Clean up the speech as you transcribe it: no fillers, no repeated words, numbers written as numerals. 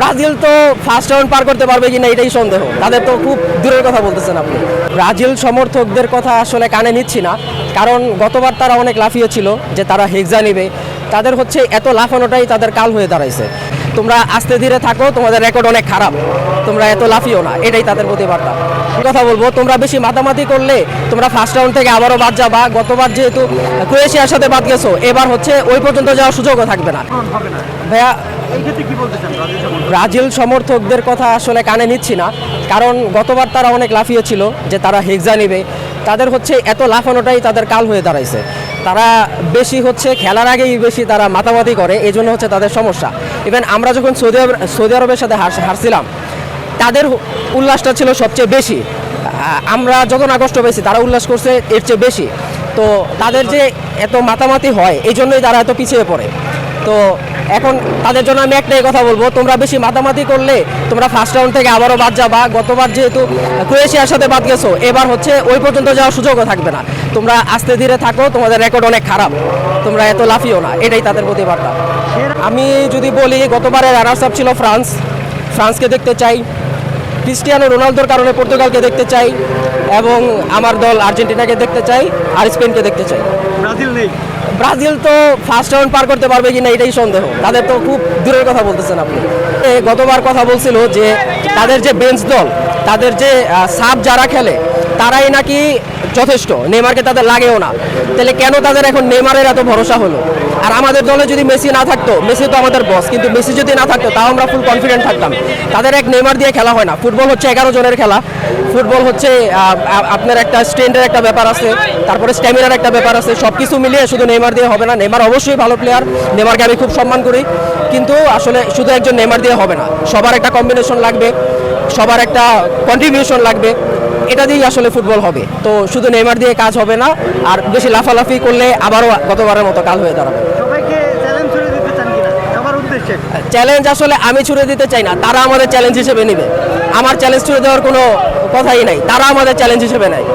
Brazil তো first round পার করতে পারবে কিনা এটাই সন্দেহ, তাদের তো খুব দূরের কথা বলতেছেন আপনি। ব্রাজিল সমর্থকদের কথা আসলে কানে নিচ্ছি না, কারণ গতবার তারা অনেক লাফিয়েছিল যে তারা হেক্সা নেবে, তাদের হচ্ছে এত লাফানোটাই তাদের কাল হয়ে দাঁড়াইছে। তোমরা আস্তে ধীরে থাকো, তোমাদের রেকর্ড অনেক খারাপ, তোমরা এত লাফিও না, এটাই তাদের প্রতিবার্তা। কথা বলবো, তোমরা বেশি মাতামাতি করলে তোমরা ফার্স্ট রাউন্ড থেকে আবারও বাদ যাবা। গতবার যেহেতু ক্রোয়েশিয়ার সাথে বাদ গেছো, এবার হচ্ছে ওই পর্যন্ত যাওয়ার সুযোগও থাকবে না। ভাইয়া, ব্রাজিল সমর্থকদের কথা আসলে কানে নিচ্ছি না, কারণ গতবার তারা অনেক লাফিয়েছিল যে তারা হেক্সা নেবে, তাদের হচ্ছে এত লাফানোটাই তাদের কাল হয়ে দাঁড়াইছে। তারা বেশি হচ্ছে খেলার আগেই বেশি তারা মাতামাতি করে, এই জন্য হচ্ছে তাদের সমস্যা। ইভেন আমরা যখন সৌদি আরবের সাথে হারছিলাম, তাদের উল্লাসটা ছিল সবচেয়ে বেশি। আমরা যত না কষ্ট পেয়েছি, তারা উল্লাস করছে এর চেয়ে বেশি। তো তাদের যে এত মাতামাতি হয়, এই জন্যই তারা এত পিছিয়ে পড়ে। তো এখন তাদের জন্য আমি একটাই কথা বলবো, তোমরা বেশি মাতামাতি করলে তোমরা ফার্স্ট রাউন্ড থেকে আবারও বাদ যাবা। গতবার যেহেতু ক্রোয়েশিয়ার সাথে বাদ গেছো, এবার হচ্ছে ওই পর্যন্ত যাওয়ার সুযোগও থাকবে না। তোমরা আস্তে ধীরে থাকো, তোমাদের রেকর্ড অনেক খারাপ, তোমরা এত লাফিও না, এটাই তাদের প্রতিবার্তা। আমি যদি বলি, গতবারের রানার্স আপ ছিল ফ্রান্স, ফ্রান্সকে দেখতে চাই। ক্রিস্টিয়ানো রোনালদোর কারণে পর্তুগালকে দেখতে চাই, এবং আমার দল আর্জেন্টিনাকে দেখতে চাই, আর স্পেনকে দেখতে চাই। ব্রাজিল নেই, ব্রাজিল তো ফার্স্ট রাউন্ড পার করতে পারবে কিনা এটাই সন্দেহ, তাদের তো খুব দূরের কথা বলতেছেন আপনি। গতবার কথা বলছিল যে তাদের যে বেঞ্চ দল, তাদের যে সাব যারা খেলে, তারাই নাকি যথেষ্ট, নেইমারকে তাদের লাগেও না। তাহলে কেন তাদের এখন নেইমারের এত ভরসা হলো? আর আমাদের দলে যদি মেসি না থাকতো, মেসি তো আমাদের বস, কিন্তু মেসি যদি না থাকতো তাও আমরা ফুল কনফিডেন্ট থাকতাম। তাদের এক নেইমার দিয়ে খেলা হয় না। ফুটবল হচ্ছে 11 জনের খেলা, ফুটবল হচ্ছে আপনার একটা স্ট্রেন্থের একটা ব্যাপার আছে, তারপরে স্ট্যামিনার একটা ব্যাপার আছে, সব কিছু মিলিয়ে শুধু নেইমার দিয়ে হবে না। নেইমার অবশ্যই ভালো প্লেয়ার, নেইমারকে আমি খুব সম্মান করি, কিন্তু আসলে শুধু একজন নেইমার দিয়ে হবে না, সবার একটা কম্বিনেশন লাগবে, সবার একটা কন্ট্রিবিউশন লাগবে, এটা দিয়েই আসলে ফুটবল হবে। তো শুধু নেইমার দিয়ে কাজ হবে না, আর বেশি লাফালাফি করলে আবারও গতবারের মতো কাল হয়ে দাঁড়াবে। সবাইকে চ্যালেঞ্জ ছুড়ে দিতে চান কিনা সবার উদ্দেশ্যে? চ্যালেঞ্জ আসলে আমি ছুড়ে দিতে চাই না, তারা আমাদের চ্যালেঞ্জ হিসেবে নেবে। আমার চ্যালেঞ্জ ছুড়ে দেওয়ার কোনো কথাই নাই, তারা আমাদের চ্যালেঞ্জ হিসেবে নেয়।